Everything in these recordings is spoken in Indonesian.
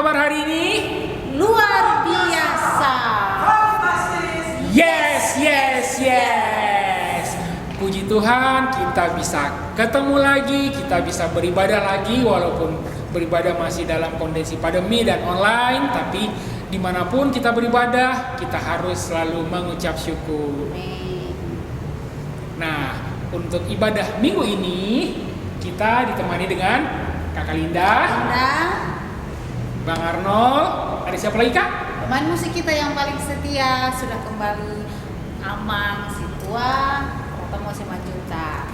kabar hari ini? Luar biasa. Yes. Puji Tuhan, kita bisa ketemu lagi, kita bisa beribadah lagi, walaupun beribadah masih dalam kondisi pandemi dan online, tapi dimanapun kita beribadah, kita harus selalu mengucap syukur. Nah, untuk ibadah minggu ini, kita ditemani dengan Kakak Linda, Bang Arnold, ada siapa lagi Kak? Teman musik kita yang paling setia sudah kembali, Amang Sintua, Rotomo Simanjunta.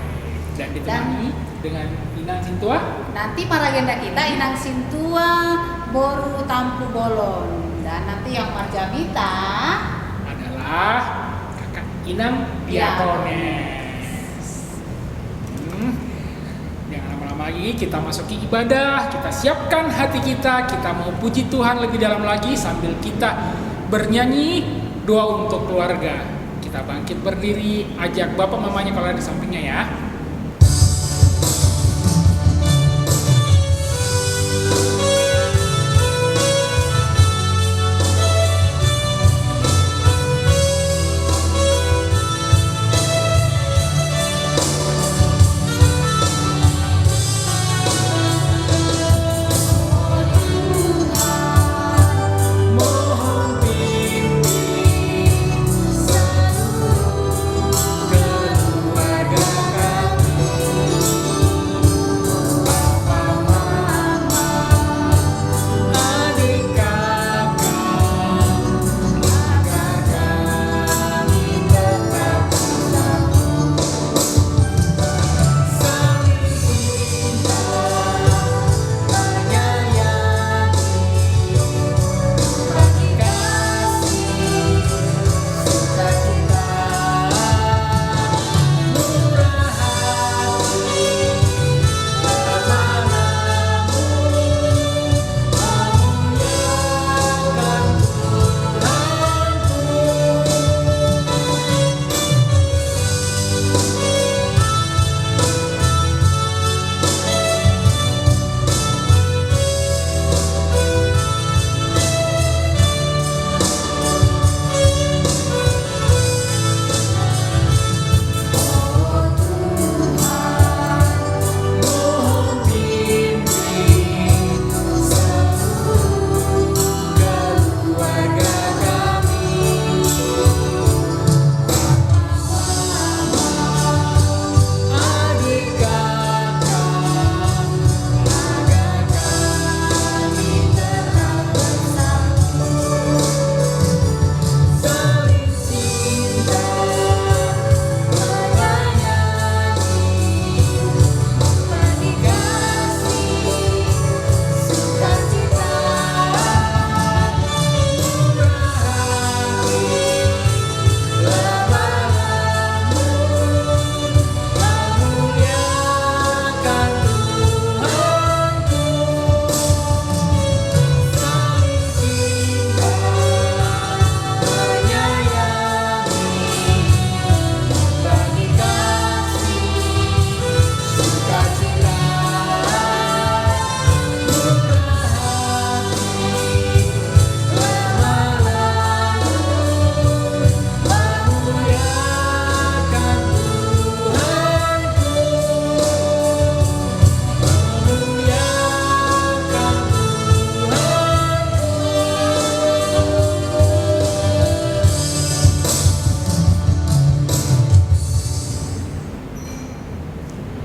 Dan ditemani dengan Inang Sintua. Nanti para agenda kita Inang Sintua, Boru Tampu Bolon. Dan nanti yang Marjamita adalah Kakak Inang Diakones. Jangan lama-lama lagi, kita masuki ibadah, kita siapkan hati kita mau puji Tuhan lebih dalam lagi sambil kita bernyanyi doa untuk keluarga. Kita bangkit berdiri, ajak bapak mamanya kalau ada di sampingnya ya.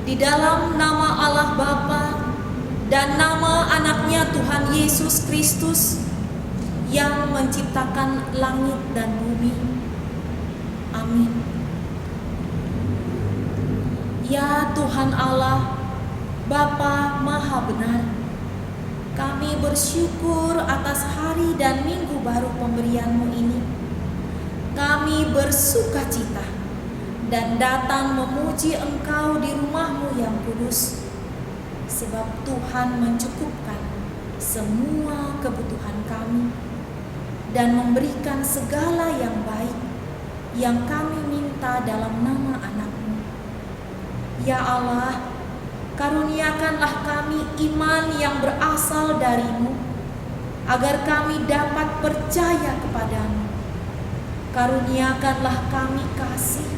Di dalam nama Allah Bapa dan nama anaknya Tuhan Yesus Kristus yang menciptakan langit dan bumi. Amin. Ya Tuhan Allah, Bapa Maha Benar, kami bersyukur atas hari dan minggu baru pemberian-Mu ini. Kami bersukacita dan datang memuji Engkau di rumah-Mu yang kudus, sebab Tuhan mencukupkan semua kebutuhan kami dan memberikan segala yang baik yang kami minta dalam nama anak-Mu. Ya Allah, karuniakanlah kami iman yang berasal dari-Mu agar kami dapat percaya kepadamu. Karuniakanlah kami kasih,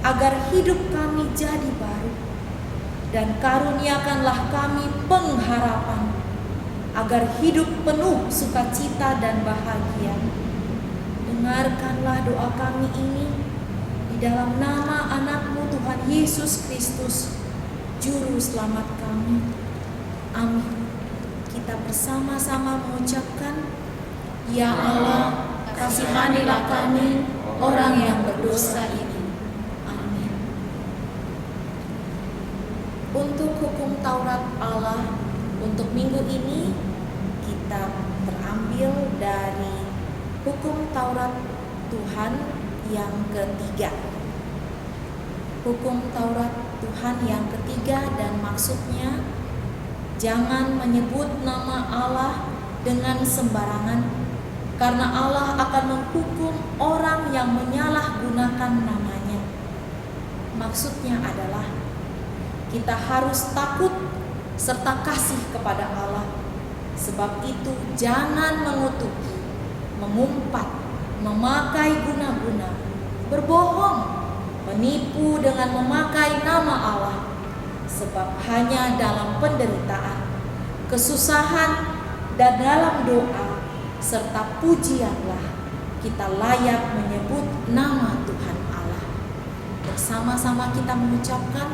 agar hidup kami jadi baru. Dan karuniakanlah kami pengharapan, agar hidup penuh sukacita dan bahagia. Dengarkanlah doa kami ini di dalam nama anak-Mu Tuhan Yesus Kristus, Juru Selamat kami. Amin. Kita bersama-sama mengucapkan, Ya Allah, kasihanilah kami, orang yang berdosa ini. Amin. Untuk hukum Taurat Allah untuk minggu ini, kita terambil dari hukum Taurat Tuhan yang ketiga. Hukum Taurat Tuhan yang ketiga, dan maksudnya jangan menyebut nama Allah dengan sembarangan, karena Allah akan menghukum orang yang menyalahgunakan namanya. Maksudnya adalah kita harus takut serta kasih kepada Allah. Sebab itu jangan mengutuki, mengumpat, memakai guna-guna, berbohong, menipu dengan memakai nama Allah. Sebab hanya dalam penderitaan, kesusahan, dan dalam doa serta pujianlah kita layak menyebut nama Tuhan Allah. Bersama-sama kita mengucapkan,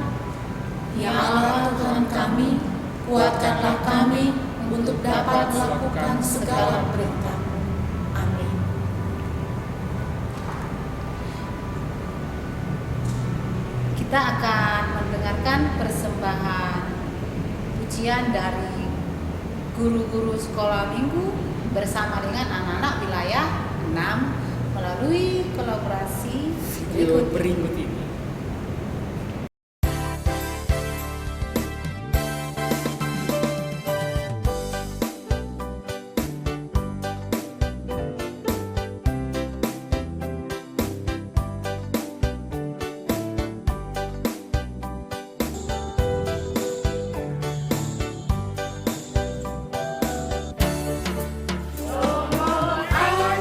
Ya Allah Tuhan kami, kuatkanlah kami untuk dapat melakukan segala perintah. Amin. Kita akan mendengarkan persembahan pujian dari guru-guru sekolah minggu bersama dengan anak-anak wilayah 6 melalui kolaborasi Video berikut ini. Sumur air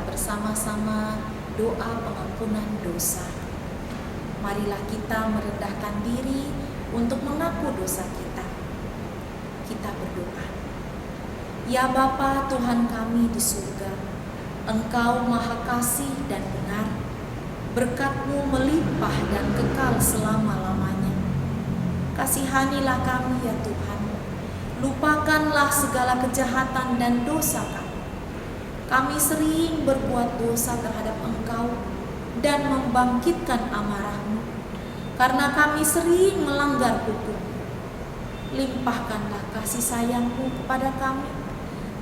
kita bersama-sama doa pengampunan dosa. Marilah kita merendahkan diri untuk mengaku dosa kita. Kita berdoa. Ya Bapa Tuhan kami di surga, Engkau maha kasih dan benar. Berkat-Mu melimpah dan kekal selama-lamanya. Kasihanilah kami ya Tuhan. Lupakanlah segala kejahatan dan dosa kami. Kami sering berbuat dosa terhadap Engkau dan membangkitkan amarah-Mu, karena kami sering melanggar hukum. Limpahkanlah kasih sayang-Mu kepada kami,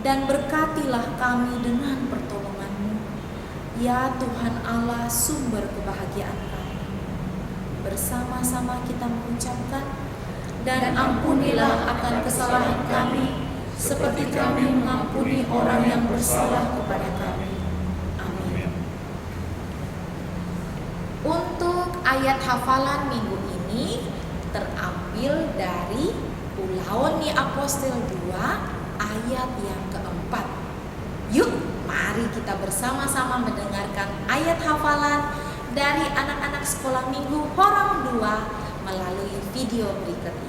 dan berkatilah kami dengan pertolongan-Mu. Ya Tuhan Allah, sumber kebahagiaan kami. Bersama-sama kita mengucapkan, dan ampunilah akan kesalahan kami, seperti kami mengampuni orang yang bersalah kepada kami. Amin. Untuk ayat hafalan minggu ini terambil dari Ulangan Apostel 2 ayat yang keempat. Yuk, mari kita bersama-sama mendengarkan ayat hafalan dari anak-anak sekolah minggu Horong 2 melalui video berikut ini.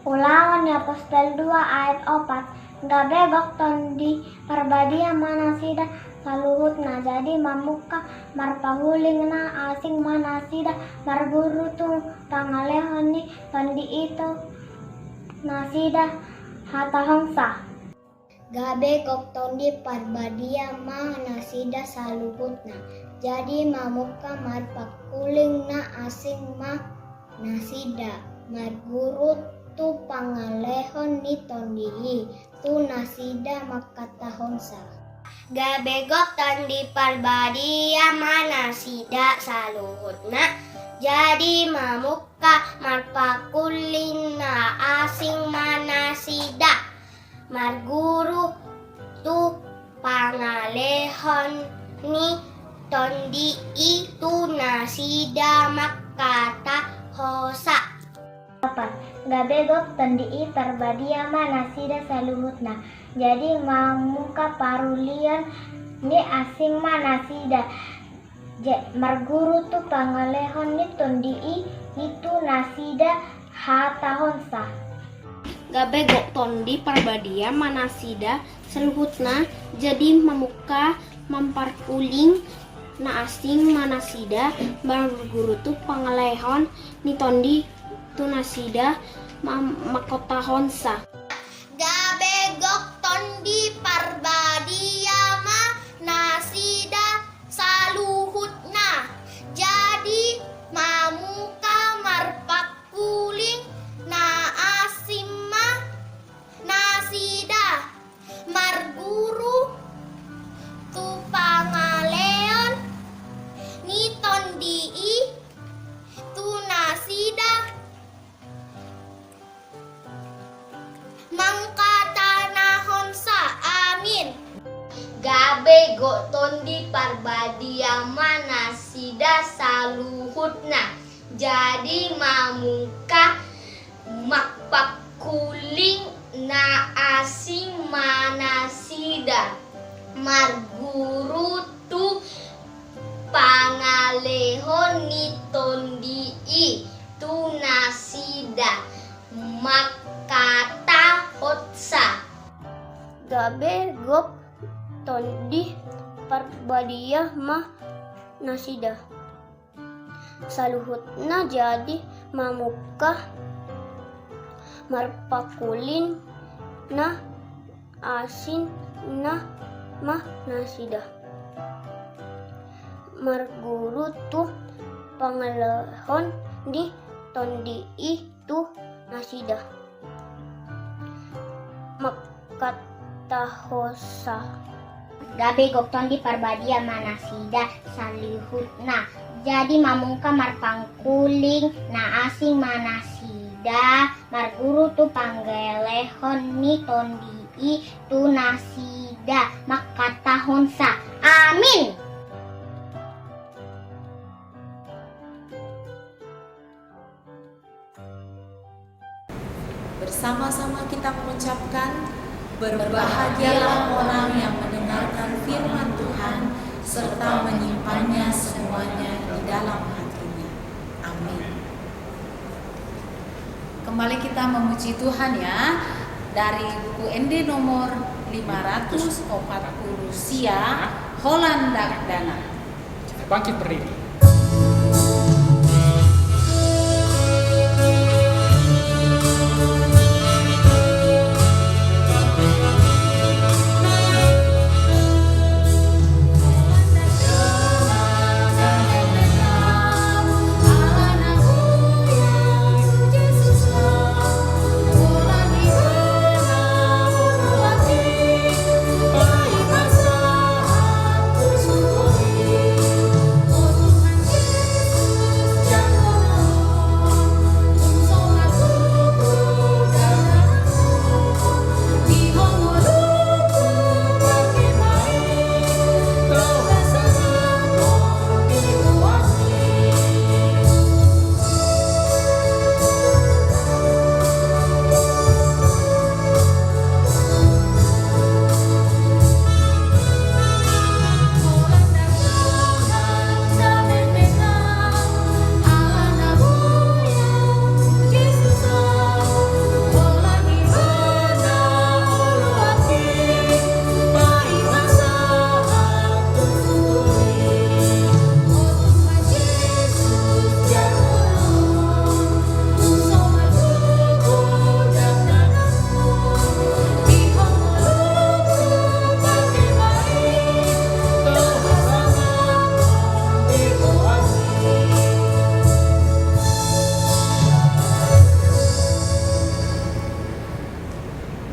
Ulangan Apostel 2 ayat 4. Gabegok tondi parbadia manasida saluhutna jadi mamuka marpahuling na asing manasida marguru tu pangalehoni tondi itu nasida hatahongsa. Gabegok tondi parbadia manasida saluhutna jadi mamuka marpahuling na asing manasida marguru tu pangalehon ni tondi tu nasida makatahonsa. Gabegok tondi parbadia manasida saluhutna jadi mamuka marpakulin na asing manasida marguru tu pangalehon ni tondi itu nasida makatahosa. Gabegok tondi parbadia manasida saluhutna jadi mamuka parulian ni asing manasida marguru tu pangalehon ni tondi itu nasida hatahonsa. Gabegok tondi parbadia manasida saluhutna jadi mamuka mamparkuling na asing manasida marguru tu pangalehon ni tondi tu nasida makotahonsa. Gabegok tondi parbadia manasida saluhutna jadi mamuka marpakuling na asima nasida marguru tu pangaleon ni tondi tu nasida mangkatanahonsa. Amin. Gabegok tondi parbadia manasida saluhutna jadi mamuka makpakuling na asing manasida marguru tu pangalehon ni tondi tu nasida makata hotsa. Gabegok tondi parbadia nasida saluhutna jadi mamuka marpakulin na asin na nasida marguru tu pangalehon di tondi itu nasida makatahosa. Gabegok tondi parbadia manasida saluhutna jadi mamuka marpangkuling na asing manasida marguru tu pangalehon ni tondi itu nasida makatahonsa. Amin. Bersama-sama kita mengucapkan, berbahagialah orang yang mendengarkan firman Tuhan serta menyimpannya semuanya di dalam hatinya. Amin. Kembali kita memuji Tuhan ya. Dari buku ND nomor 540 Sia Holland Dana. Kita bangkit berdiri.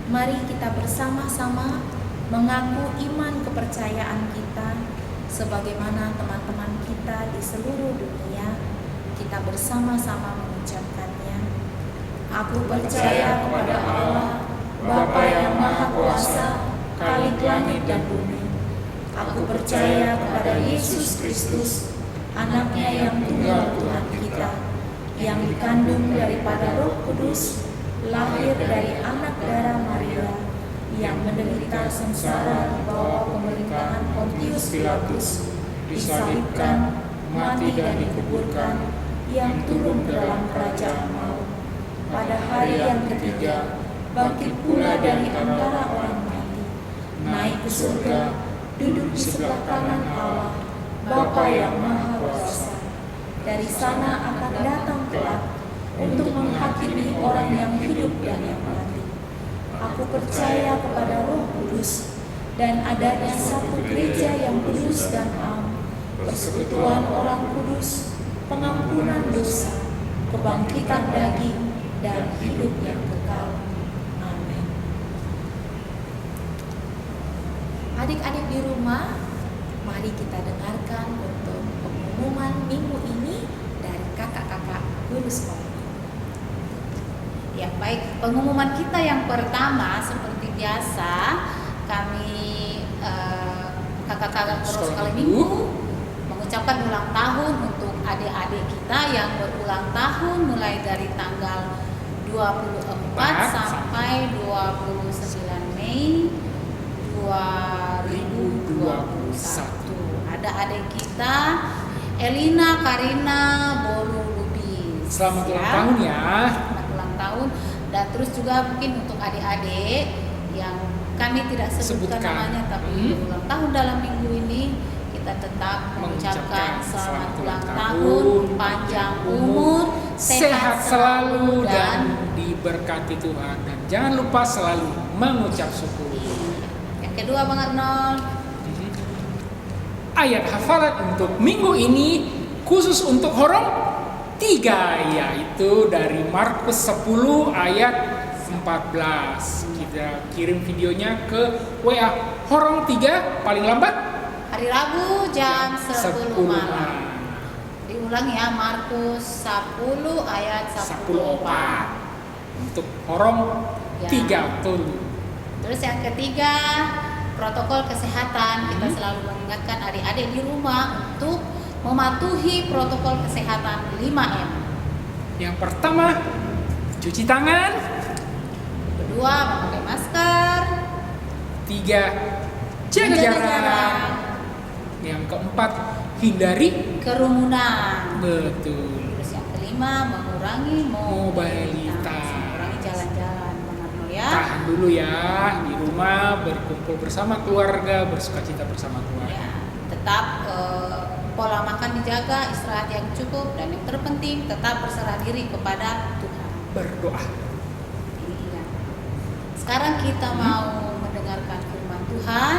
Mari kita bersama-sama mengaku iman kepercayaan kita sebagaimana teman-teman kita di seluruh dunia. Kita bersama-sama mengucapkannya. Aku percaya kepada Allah, Bapa yang Maha Kuasa, Khalik langit dan bumi. Aku percaya kepada Yesus Kristus, Anaknya yang tunggal Tuhan kita, yang dikandung daripada Roh Kudus, lahir dari anak darah Maria, yang menderita sengsara di bawah pemerintahan Pontius Pilatus, disalibkan, mati dan dikuburkan, yang turun ke dalam kerajaan maut. Pada hari yang ketiga, bangkit pula dari antara orang mati, naik ke surga, duduk di sebelah kanan Allah, Bapa yang Maha Kuasa. Dari sana akan datang kelak untuk menghakimi orang yang hidup dan yang mati. Aku percaya kepada Roh Kudus dan adanya satu gereja yang kudus dan am, persekutuan orang kudus, pengampunan dosa, kebangkitan daging, dan hidup yang kekal. Amin. Adik-adik di rumah, mari kita dengarkan untuk pengumuman minggu ini dari kakak-kakak guru sekolah. Ya baik, pengumuman kita yang pertama seperti biasa kami kakak-kakak terus kali minggu mengucapkan ulang tahun untuk adik-adik kita yang berulang tahun mulai dari tanggal 24 sampai 29 Mei 2021. Ada adik kita Elina Karina Bolu Lubis. Selamat ulang tahun ya. Selamat ulang tahun. Dan terus juga mungkin untuk adik-adik yang kami tidak sebutkan namanya tapi ulang tahun dalam minggu ini, kita tetap mengucapkan selamat ulang tahun, panjang umur, sehat selalu dan diberkati Tuhan. Dan jangan lupa selalu mengucap syukur. Yang kedua Bang Arnold, ayat hafalan untuk minggu ini khusus untuk Horong 3, yaitu dari Markus 10 ayat 14. Kita kirim videonya ke WA Horong 3 paling lambat hari Rabu jam 10 malam. 10 Diulang ya, Markus 10 ayat 14. untuk Horong Ya. 3 betul. Terus yang ketiga, protokol kesehatan. Kita selalu mengingatkan adik-adik di rumah untuk mematuhi protokol kesehatan 5M. Yang pertama, cuci tangan. kedua, memakai masker. 3, jaga jarak. Yang keempat, hindari Kerumunan. betul. Terus yang kelima, mengurangi Mobilitas. mengurangi jalan-jalan, Bang Arnold ya. Tahan dulu ya, di rumah berkumpul bersama keluarga, bersukacita bersama keluarga. Ya, tetap pola makan dijaga, istirahat yang cukup, dan yang terpenting tetap berserah diri kepada Tuhan. Berdoa. Ini dia. Sekarang kita mau mendengarkan firman Tuhan.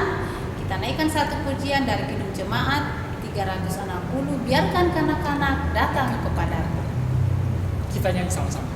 Kita naikkan satu pujian dari Kidung Jemaat 360. Biarkan kanak-kanak datang kepadaku. Kita nyanyi sama-sama.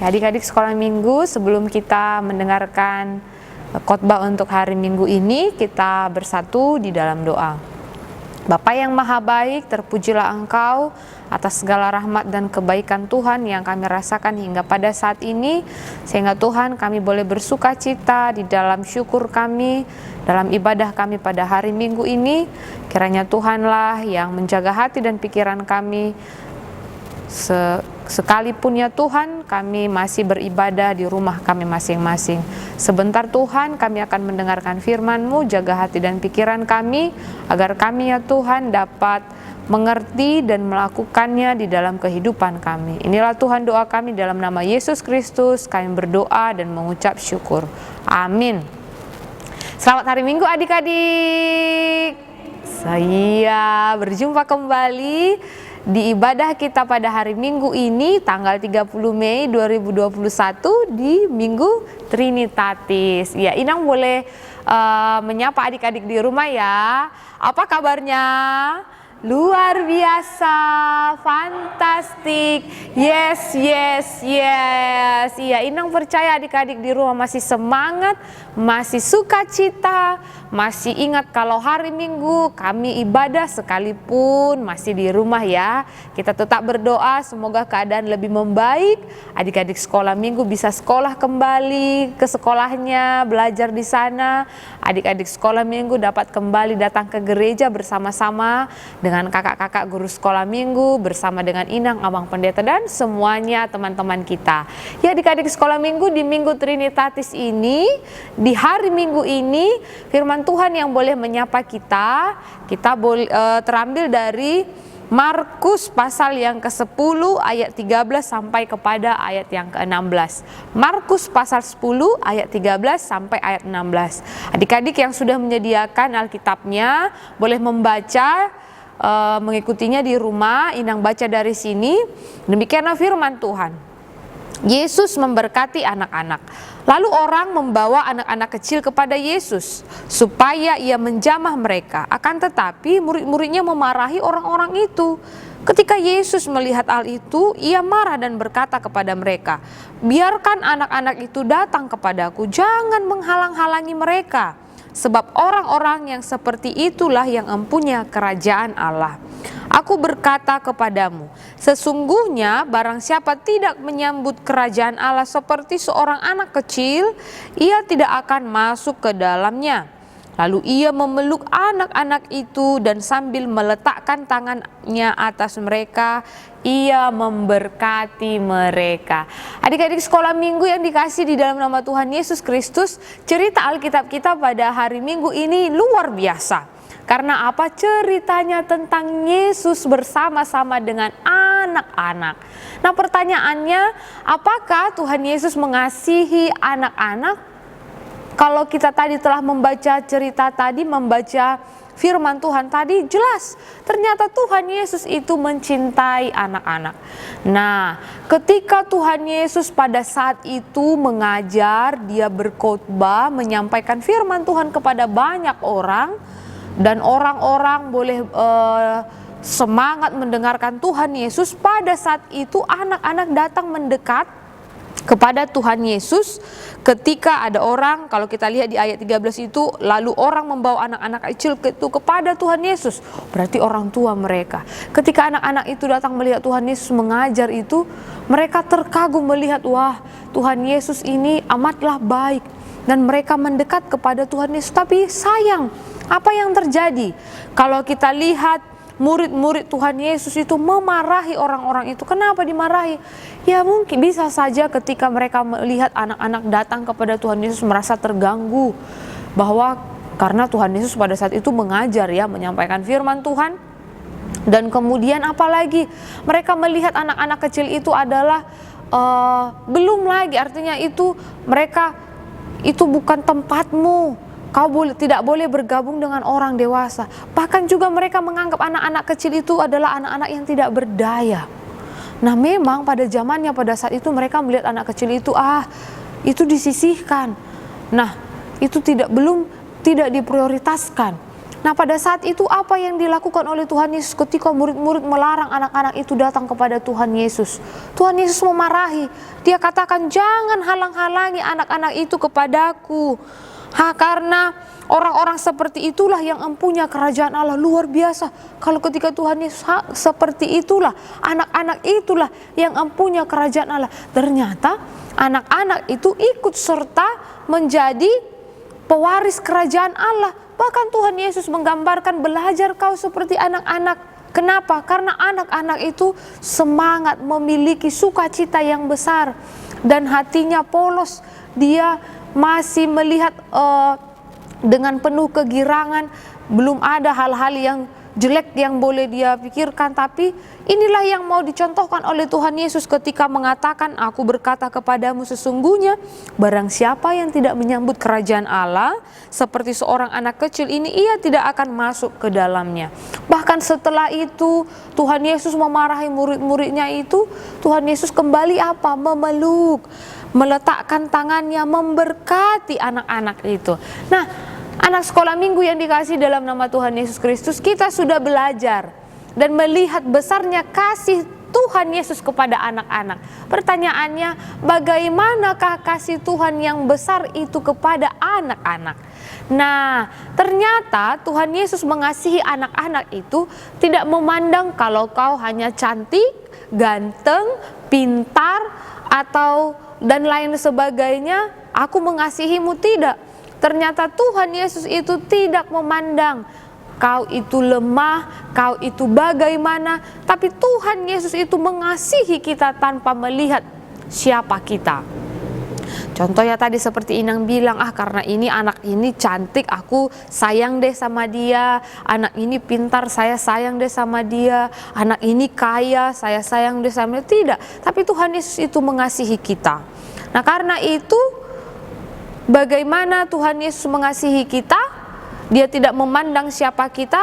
Adik-adik sekolah minggu, sebelum kita mendengarkan khotbah untuk hari Minggu ini, kita bersatu di dalam doa. Bapa yang maha baik, terpujilah Engkau atas segala rahmat dan kebaikan Tuhan yang kami rasakan hingga pada saat ini, sehingga Tuhan kami boleh bersuka cita di dalam syukur kami, dalam ibadah kami pada hari Minggu ini. Kiranya Tuhanlah yang menjaga hati dan pikiran kami, sekalipun ya Tuhan kami masih beribadah di rumah kami masing-masing. Sebentar Tuhan kami akan mendengarkan firman-Mu, jaga hati dan pikiran kami, agar kami ya Tuhan dapat mengerti dan melakukannya di dalam kehidupan kami. Inilah Tuhan doa kami dalam nama Yesus Kristus, kami berdoa dan mengucap syukur. Amin. Selamat hari Minggu adik-adik. Saya berjumpa kembali di ibadah kita pada hari Minggu ini, tanggal 30 Mei 2021 di Minggu Trinitatis. Ya, Inang boleh menyapa adik-adik di rumah ya. Apa kabarnya? Luar biasa, fantastik, yes. Iya, Inang percaya adik-adik di rumah masih semangat, masih sukacita, masih ingat kalau hari Minggu kami ibadah sekalipun masih di rumah ya. Kita tetap berdoa semoga keadaan lebih membaik, adik-adik sekolah Minggu bisa sekolah kembali ke sekolahnya, belajar di sana. Adik-adik sekolah Minggu dapat kembali datang ke gereja bersama-sama dengan kakak-kakak guru sekolah Minggu, bersama dengan Inang, Abang Pendeta, dan semuanya teman-teman kita. Ya adik-adik sekolah Minggu, di Minggu Trinitatis ini, di hari Minggu ini, firman Tuhan yang boleh menyapa kita terambil dari Markus pasal yang ke-10 ayat 13 sampai kepada ayat yang ke-16. Markus pasal 10 ayat 13 sampai ayat 16. Adik-adik yang sudah menyediakan Alkitabnya boleh membaca, mengikutinya di rumah. Inang baca dari sini. Demikianlah firman Tuhan. Yesus memberkati anak-anak. Lalu orang membawa anak-anak kecil kepada Yesus supaya ia menjamah mereka. Akan tetapi murid-muridnya memarahi orang-orang itu. Ketika Yesus melihat hal itu, ia marah dan berkata kepada mereka, "Biarkan anak-anak itu datang kepadaku, jangan menghalang-halangi mereka. Sebab orang-orang yang seperti itulah yang empunya kerajaan Allah. Aku berkata kepadamu, sesungguhnya barang siapa tidak menyambut kerajaan Allah seperti seorang anak kecil, ia tidak akan masuk ke dalamnya." Lalu ia memeluk anak-anak itu dan sambil meletakkan tangannya atas mereka, ia memberkati mereka. Adik-adik sekolah minggu yang dikasih di dalam nama Tuhan Yesus Kristus, cerita Alkitab kita pada hari Minggu ini luar biasa. Karena apa? Ceritanya tentang Yesus bersama-sama dengan anak-anak. Nah, pertanyaannya, apakah Tuhan Yesus mengasihi anak-anak? Kalau kita tadi telah membaca cerita tadi, membaca firman Tuhan tadi, jelas ternyata Tuhan Yesus itu mencintai anak-anak. Nah, ketika Tuhan Yesus pada saat itu mengajar, dia berkhotbah, menyampaikan firman Tuhan kepada banyak orang, dan orang-orang boleh semangat mendengarkan Tuhan Yesus. Pada saat itu anak-anak datang mendekat kepada Tuhan Yesus. Ketika ada orang, kalau kita lihat di ayat 13 itu, lalu orang membawa anak-anak kecil itu kepada Tuhan Yesus, berarti orang tua mereka. Ketika anak-anak itu datang melihat Tuhan Yesus mengajar itu, mereka terkagum melihat, wah, Tuhan Yesus ini amatlah baik, dan mereka mendekat kepada Tuhan Yesus. Tapi sayang, apa yang terjadi? Kalau kita lihat murid-murid Tuhan Yesus itu memarahi orang-orang itu. Kenapa dimarahi? Ya mungkin bisa saja ketika mereka melihat anak-anak datang kepada Tuhan Yesus merasa terganggu, bahwa karena Tuhan Yesus pada saat itu mengajar ya, menyampaikan firman Tuhan. Dan kemudian apalagi mereka melihat anak-anak kecil itu adalah belum lagi, artinya itu mereka itu bukan tempatmu. Kau tidak boleh bergabung dengan orang dewasa. Bahkan juga mereka menganggap anak-anak kecil itu adalah anak-anak yang tidak berdaya. Nah, memang pada zamannya pada saat itu mereka melihat anak kecil itu itu disisihkan. Nah, itu tidak diprioritaskan. Nah, pada saat itu apa yang dilakukan oleh Tuhan Yesus ketika murid-murid melarang anak-anak itu datang kepada Tuhan Yesus? Tuhan Yesus memarahi. Dia katakan, jangan halang-halangi anak-anak itu kepadaku. Karena orang-orang seperti itulah yang empunya kerajaan Allah. Luar biasa. Kalau ketika Tuhan Yesus seperti itulah, anak-anak itulah yang empunya kerajaan Allah. Ternyata anak-anak itu ikut serta menjadi pewaris kerajaan Allah. Bahkan Tuhan Yesus menggambarkan, belajar kau seperti anak-anak. Kenapa? Karena anak-anak itu semangat, memiliki sukacita yang besar, dan hatinya polos. Dia masih melihat dengan penuh kegirangan, belum ada hal-hal yang jelek yang boleh dia pikirkan. Tapi inilah yang mau dicontohkan oleh Tuhan Yesus ketika mengatakan, aku berkata kepadamu sesungguhnya, barang siapa yang tidak menyambut kerajaan Allah seperti seorang anak kecil ini, ia tidak akan masuk ke dalamnya. Bahkan setelah itu Tuhan Yesus memarahi murid-muridnya itu, Tuhan Yesus kembali memeluk, meletakkan tangannya, memberkati anak-anak itu. Nah, anak sekolah minggu yang dikasih dalam nama Tuhan Yesus Kristus, kita sudah belajar dan melihat besarnya kasih Tuhan Yesus kepada anak-anak. Pertanyaannya, bagaimanakah kasih Tuhan yang besar itu kepada anak-anak? Nah, ternyata Tuhan Yesus mengasihi anak-anak itu tidak memandang kalau kau hanya cantik, ganteng, pintar, atau dan lain sebagainya, aku mengasihimu. Tidak. Ternyata Tuhan Yesus itu tidak memandang kau itu lemah, kau itu bagaimana, tapi Tuhan Yesus itu mengasihi kita tanpa melihat siapa kita. Contohnya tadi seperti Inang bilang, karena ini anak ini cantik, aku sayang deh sama dia. Anak ini pintar, saya sayang deh sama dia. Anak ini kaya, saya sayang deh sama dia. Tidak, tapi Tuhan Yesus itu mengasihi kita. Nah, karena itu bagaimana Tuhan Yesus mengasihi kita? Dia tidak memandang siapa kita,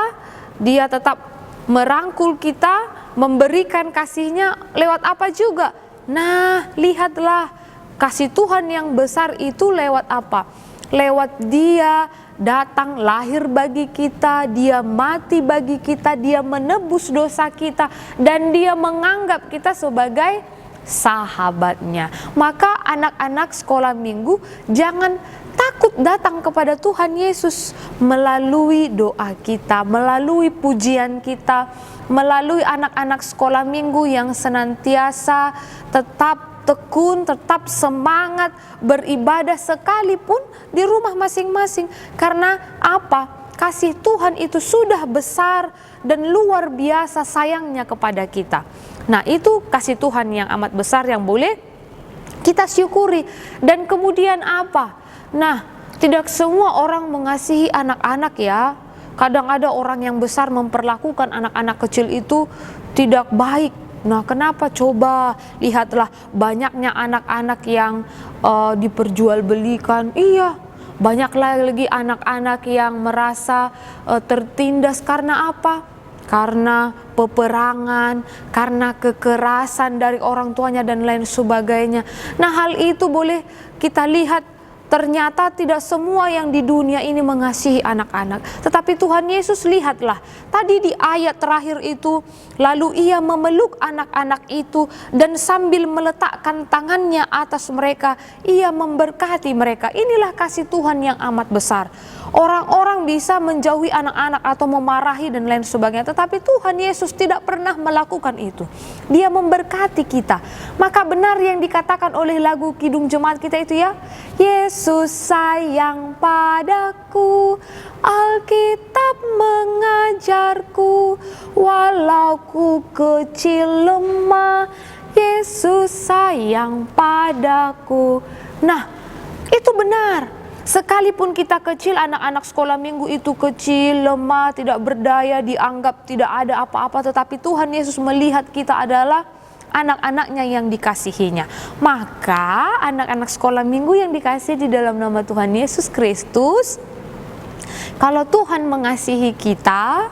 dia tetap merangkul kita, memberikan kasihnya lewat apa juga. Nah, lihatlah kasih Tuhan yang besar itu lewat apa? Lewat dia datang lahir bagi kita, dia mati bagi kita, dia menebus dosa kita, dan dia menganggap kita sebagai sahabatnya. Maka anak-anak sekolah minggu jangan takut datang kepada Tuhan Yesus melalui doa kita, melalui pujian kita, melalui anak-anak sekolah minggu yang senantiasa tetap tekun, tetap semangat beribadah sekalipun di rumah masing-masing. Karena apa? Kasih Tuhan itu sudah besar dan luar biasa sayangnya kepada kita. Nah, itu kasih Tuhan yang amat besar yang boleh kita syukuri. Dan kemudian apa? Nah, tidak semua orang mengasihi anak-anak ya. Kadang ada orang yang besar memperlakukan anak-anak kecil itu tidak baik. Nah, kenapa? Coba lihatlah banyaknya anak-anak yang diperjualbelikan. Iya, banyak lagi anak-anak yang merasa tertindas karena apa? Karena peperangan, karena kekerasan dari orang tuanya dan lain sebagainya. Nah, hal itu boleh kita lihat, ternyata tidak semua yang di dunia ini mengasihi anak-anak. Tetapi Tuhan Yesus, lihatlah tadi di ayat terakhir itu, lalu ia memeluk anak-anak itu dan sambil meletakkan tangannya atas mereka, ia memberkati mereka. Inilah kasih Tuhan yang amat besar. Orang-orang bisa menjauhi anak-anak atau memarahi dan lain sebagainya, tetapi Tuhan Yesus tidak pernah melakukan itu. Dia memberkati kita. Maka benar yang dikatakan oleh lagu Kidung Jemaat kita itu ya, Yesus sayang padaku, Alkitab mengajarku, walau ku kecil lemah, Yesus sayang padaku. Nah, itu benar. Sekalipun kita kecil, anak-anak sekolah minggu itu kecil, lemah, tidak berdaya, dianggap tidak ada apa-apa, tetapi Tuhan Yesus melihat kita adalah anak-anaknya yang dikasihinya. Maka anak-anak sekolah minggu yang dikasihi di dalam nama Tuhan Yesus Kristus, kalau Tuhan mengasihi kita,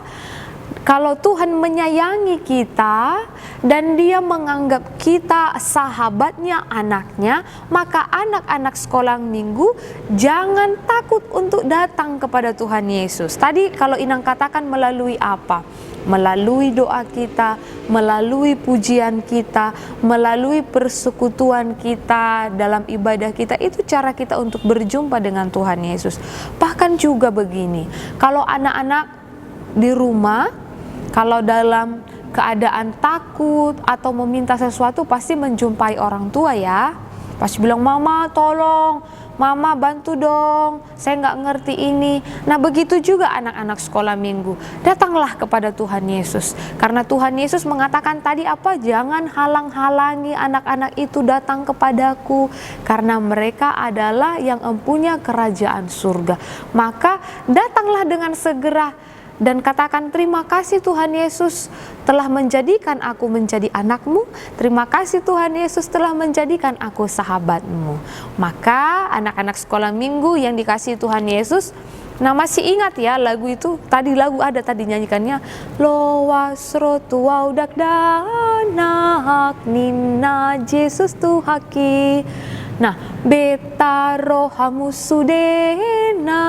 kalau Tuhan menyayangi kita dan Dia menganggap kita sahabatnya, anaknya, maka anak-anak sekolah minggu jangan takut untuk datang kepada Tuhan Yesus. Tadi kalau Inang katakan melalui apa? Melalui doa kita, melalui pujian kita, melalui persekutuan kita dalam ibadah kita. Itu cara kita untuk berjumpa dengan Tuhan Yesus. Bahkan juga begini, kalau anak-anak di rumah, kalau dalam keadaan takut atau meminta sesuatu, pasti menjumpai orang tua ya. Pasti bilang, mama tolong, mama bantu dong, saya nggak ngerti ini. Nah, begitu juga anak-anak sekolah minggu. Datanglah kepada Tuhan Yesus. Karena Tuhan Yesus mengatakan tadi apa? Jangan halang-halangi anak-anak itu datang kepadaku, karena mereka adalah yang mempunyai kerajaan surga. Maka datanglah dengan segera dan katakan, terima kasih Tuhan Yesus telah menjadikan aku menjadi anakmu. Terima kasih Tuhan Yesus telah menjadikan aku sahabatmu. Maka anak-anak sekolah minggu yang dikasihi Tuhan Yesus, nah masih ingat ya lagu itu? Tadi lagu ada tadi nyanyikannya, Lowas rotuau dakdanak nina Yesus Tuhaki. Nah, beta rohamu sudena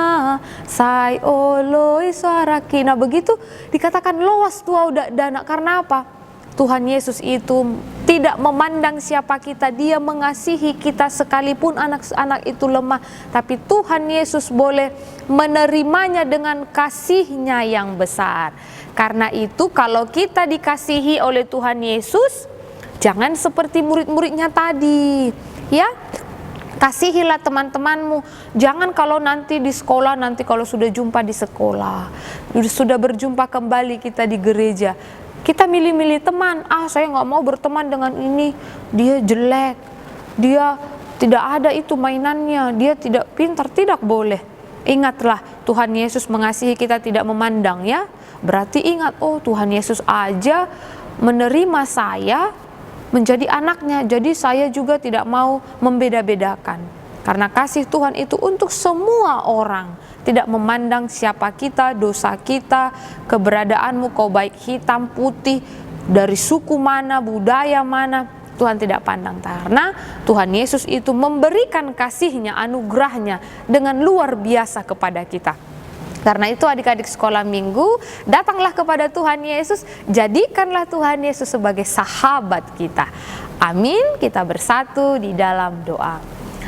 sai oloi suaraki. Nah, begitu dikatakan loas tuau dana. Karena apa? Tuhan Yesus itu tidak memandang siapa kita. Dia mengasihi kita sekalipun anak-anak itu lemah. Tapi Tuhan Yesus boleh menerimanya dengan kasih-Nya yang besar. Karena itu kalau kita dikasihi oleh Tuhan Yesus, jangan seperti murid-muridnya tadi. Ya, kasihilah teman-temanmu. Jangan kalau nanti di sekolah, nanti kalau sudah jumpa di sekolah, sudah berjumpa kembali kita di gereja, kita milih-milih teman. Saya nggak mau berteman dengan ini, dia jelek, dia tidak ada itu mainannya, dia tidak pintar. Tidak boleh. Ingatlah, Tuhan Yesus mengasihi kita tidak memandang ya. Berarti ingat, oh Tuhan Yesus aja menerima saya menjadi anaknya, jadi saya juga tidak mau membeda-bedakan. Karena kasih Tuhan itu untuk semua orang, tidak memandang siapa kita, dosa kita, keberadaanmu, kau baik hitam, putih, dari suku mana, budaya mana, Tuhan tidak pandang. Karena Tuhan Yesus itu memberikan kasih-Nya, anugerah-Nya dengan luar biasa kepada kita. Karena itu adik-adik sekolah minggu, datanglah kepada Tuhan Yesus, jadikanlah Tuhan Yesus sebagai sahabat kita. Amin, kita bersatu di dalam doa.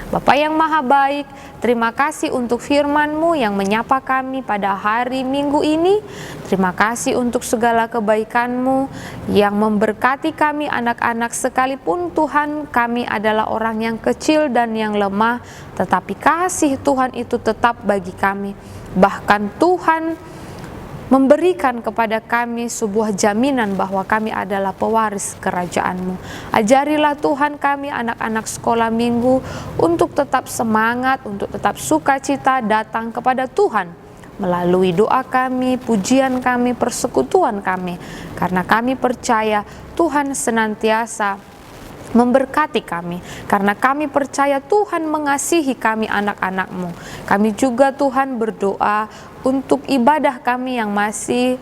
Bapa yang Maha Baik, terima kasih untuk firman-Mu yang menyapa kami pada hari Minggu ini. Terima kasih untuk segala kebaikan-Mu yang memberkati kami anak-anak, sekalipun Tuhan kami adalah orang yang kecil dan yang lemah, tetapi kasih Tuhan itu tetap bagi kami. Bahkan Tuhan memberikan kepada kami sebuah jaminan bahwa kami adalah pewaris kerajaan-Mu. Ajarilah Tuhan kami anak-anak sekolah minggu untuk tetap semangat, untuk tetap sukacita datang kepada Tuhan melalui doa kami, pujian kami, persekutuan kami, karena kami percaya Tuhan senantiasa memberkati kami, karena kami percaya Tuhan mengasihi kami anak-anak-Mu. Kami juga Tuhan berdoa untuk ibadah kami yang masih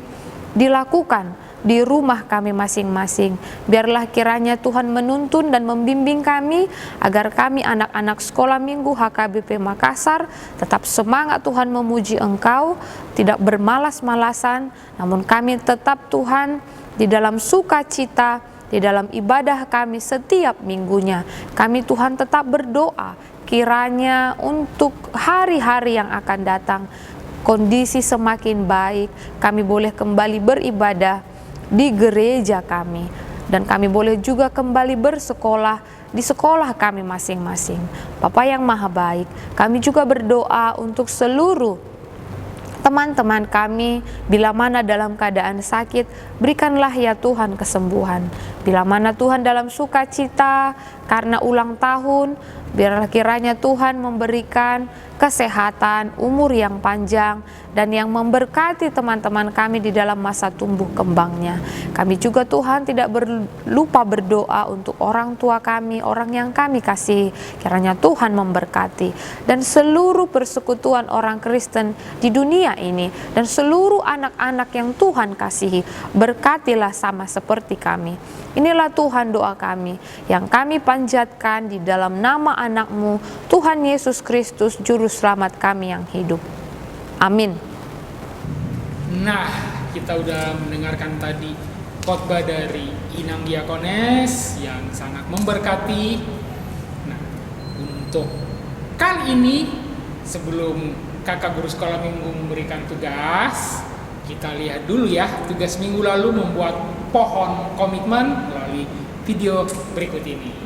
dilakukan di rumah kami masing-masing. Biarlah kiranya Tuhan menuntun dan membimbing kami, agar kami anak-anak sekolah minggu HKBP Makassar tetap semangat Tuhan memuji Engkau, tidak bermalas-malasan, namun kami tetap Tuhan di dalam sukacita, di dalam ibadah kami setiap minggunya. Kami Tuhan tetap berdoa kiranya untuk hari-hari yang akan datang kondisi semakin baik, kami boleh kembali beribadah di gereja kami, dan kami boleh juga kembali bersekolah di sekolah kami masing-masing. Bapa yang Maha Baik, kami juga berdoa untuk seluruh teman-teman kami, bila mana dalam keadaan sakit, berikanlah ya Tuhan kesembuhan. Bila mana Tuhan dalam sukacita karena ulang tahun, biarlah kiranya Tuhan memberikan kesehatan, umur yang panjang, dan yang memberkati teman-teman kami di dalam masa tumbuh kembangnya. Kami juga Tuhan tidak lupa berdoa untuk orang tua kami, orang yang kami kasihi. Kiranya Tuhan memberkati, dan seluruh persekutuan orang Kristen di dunia ini, dan seluruh anak-anak yang Tuhan kasihi, berkatilah sama seperti kami. Inilah Tuhan doa kami yang kami panjatkan di dalam nama anak-Mu, Tuhan Yesus Kristus, Juru Selamat kami yang hidup. Amin. Nah, kita udah mendengarkan tadi khotbah dari Inang Diakones yang sangat memberkati. Nah, untuk kali ini sebelum kakak guru sekolah minggu memberikan tugas, kita lihat dulu ya tugas minggu lalu membuat pohon komitmen melalui video berikut ini.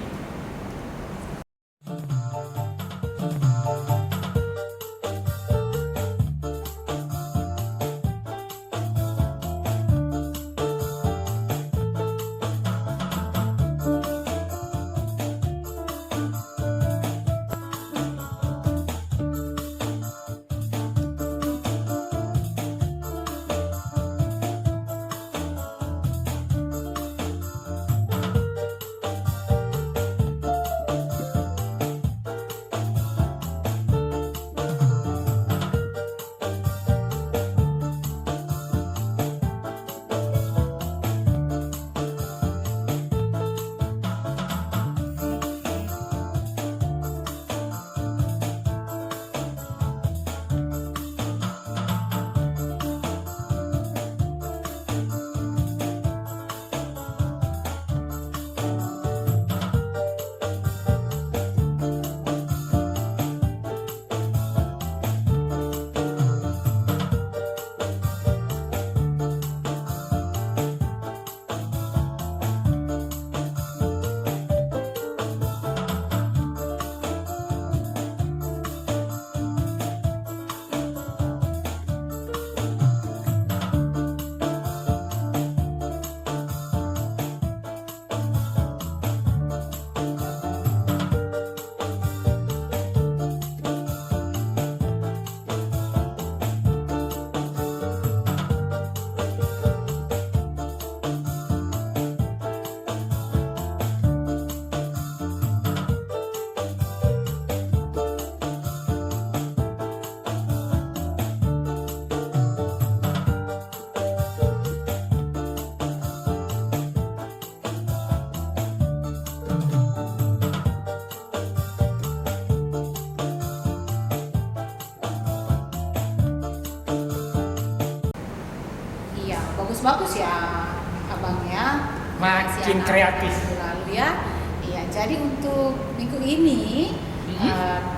Bagus ya abang ya, makin kreatif lalu ya. Iya, jadi untuk minggu ini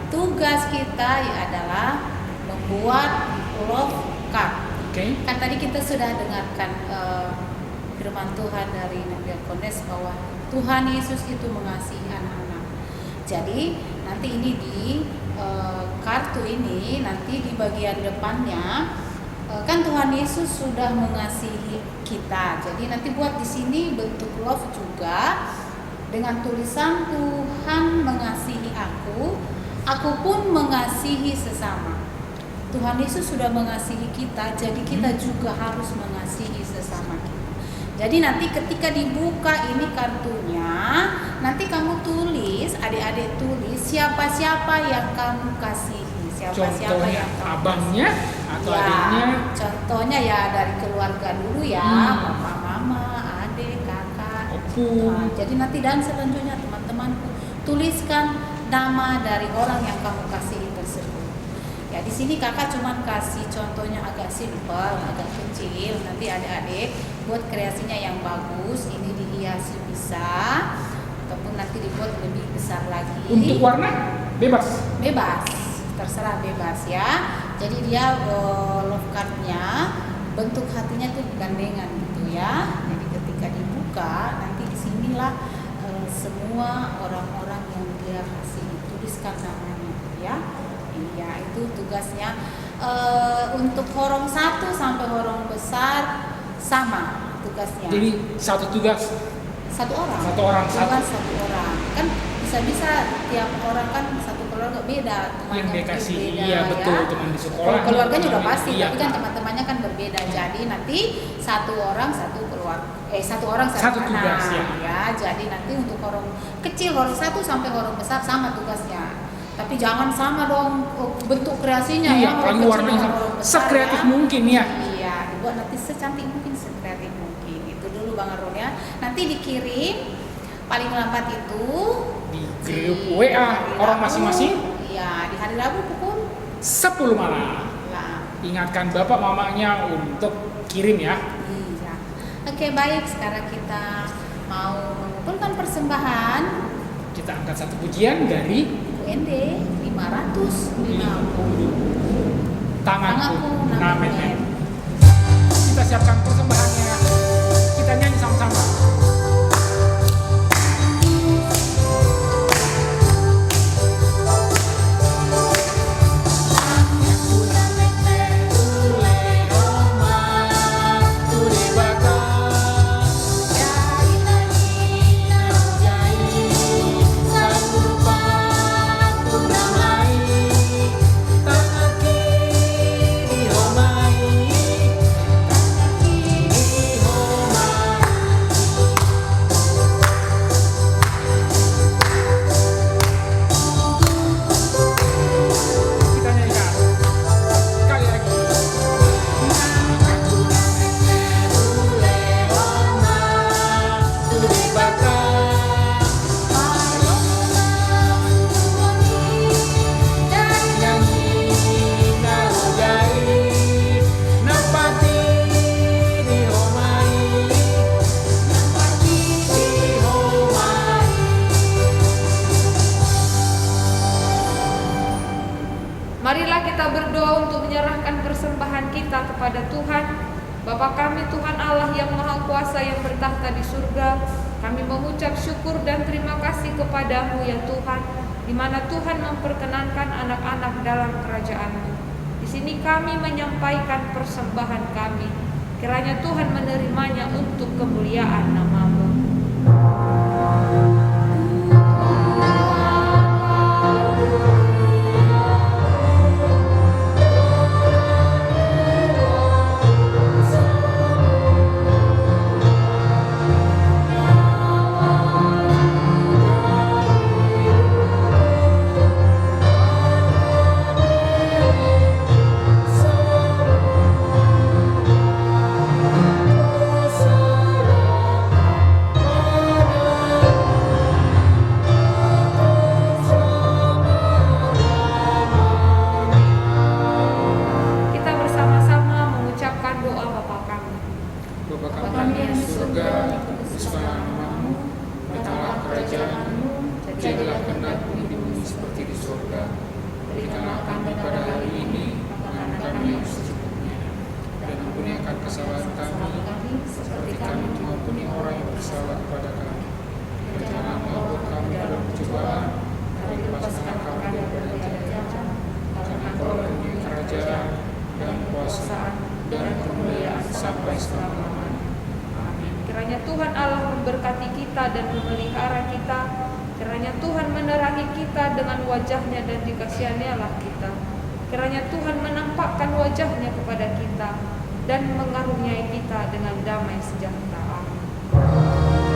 Tugas kita adalah membuat love card. Kan tadi kita sudah dengarkan firman Tuhan dari Nabi Yohanes bahwa Tuhan Yesus itu mengasihi anak-anak. Jadi nanti ini di kartu ini, nanti di bagian depannya kan Tuhan Yesus sudah mengasihi kita. Jadi nanti buat di sini bentuk love juga dengan tulisan Tuhan mengasihi aku pun mengasihi sesama. Tuhan Yesus sudah mengasihi kita, jadi kita juga harus mengasihi sesama kita. Jadi nanti ketika dibuka ini kartunya, nanti kamu tulis, adik-adik tulis siapa-siapa yang kamu kasihi, siapa-siapa Contohnya yang kamu abangnya atau ya, adiknya. contohnya ya dari keluarga dulu ya, papa, mama, adik, kakak. Opu. Nah, jadi nanti dan selanjutnya teman-temanku tuliskan nama dari orang yang kamu kasihi tersebut. Ya di sini kakak cuma kasih contohnya agak simpel, agak kecil. Nanti adik-adik buat kreasinya yang bagus, ini dihiasi bisa, ataupun nanti dibuat lebih besar lagi. Untuk warna bebas. Bebas, terserah bebas ya. Jadi dia love cardnya bentuk hatinya tuh gandengan gitu ya. Jadi ketika dibuka nanti disinilah semua orang-orang yang dia kasih tuliskan namanya ya. Iya itu tugasnya. Untuk horong 1 sampai horong besar sama tugasnya. Jadi satu tugas. Satu orang. Satu. Satu orang. Kan bisa-bisa tiap orang kan satu keluarga beda. Yang dia kasih, beda, iya betul, ya. teman di sekolah. Kalau keluarganya udah teman- pasti, iya. tapi kan teman-temannya kan berbeda. Jadi nanti satu orang satu Satu anak. tugas, ya. Ya, jadi nanti untuk horong kecil, horong 1 sampai horong besar sama tugasnya. Tapi jangan sama dong bentuk kreasinya Iya, ya. apalagi Horong warnanya kecil, sama. horong besar, Sekreatif ya. mungkin ya. Iya, dibuat nanti secantik mungkin, sekreatif mungkin. Itu dulu Bang Arun ya. Nanti dikirim paling lambat itu Di grup WA hari orang Rabu. masing-masing Iya, di hari Rabu pukul 10 malam. lah. Ingatkan bapak mamanya untuk kirim ya. Iya. Oke, baik. Sekarang kita mau mengumpulkan persembahan Kita angkat satu pujian dari UND 550. tanganku Tanganku Namen. Namen. Kita siapkan persembahannya. Kita nyanyi sama-sama. Kita nyanyikan sekali lagi. Marilah kita berdoa untuk menyerahkan persembahan kita kepada Tuhan. Bapa kami Tuhan Allah yang Maha Kuasa yang bertahta di surga, kami mengucap syukur dan terima kasih kepadamu ya Tuhan, di mana Tuhan memperkenankan anak-anak dalam kerajaan-Mu. Di sini kami menyampaikan persembahan kami. Kiranya Tuhan menerimanya untuk kemuliaan nama-Mu. arah kita. Kiranya Tuhan menerangi kita dengan wajah-Nya dan dikasihanialah kita. Kiranya Tuhan menampakkan wajah-Nya kepada kita dan mengaruniai kita dengan damai sejahtera. Amin.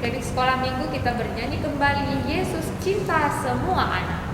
Adik-adik sekolah minggu, kita bernyanyi kembali Yesus cinta semua anak.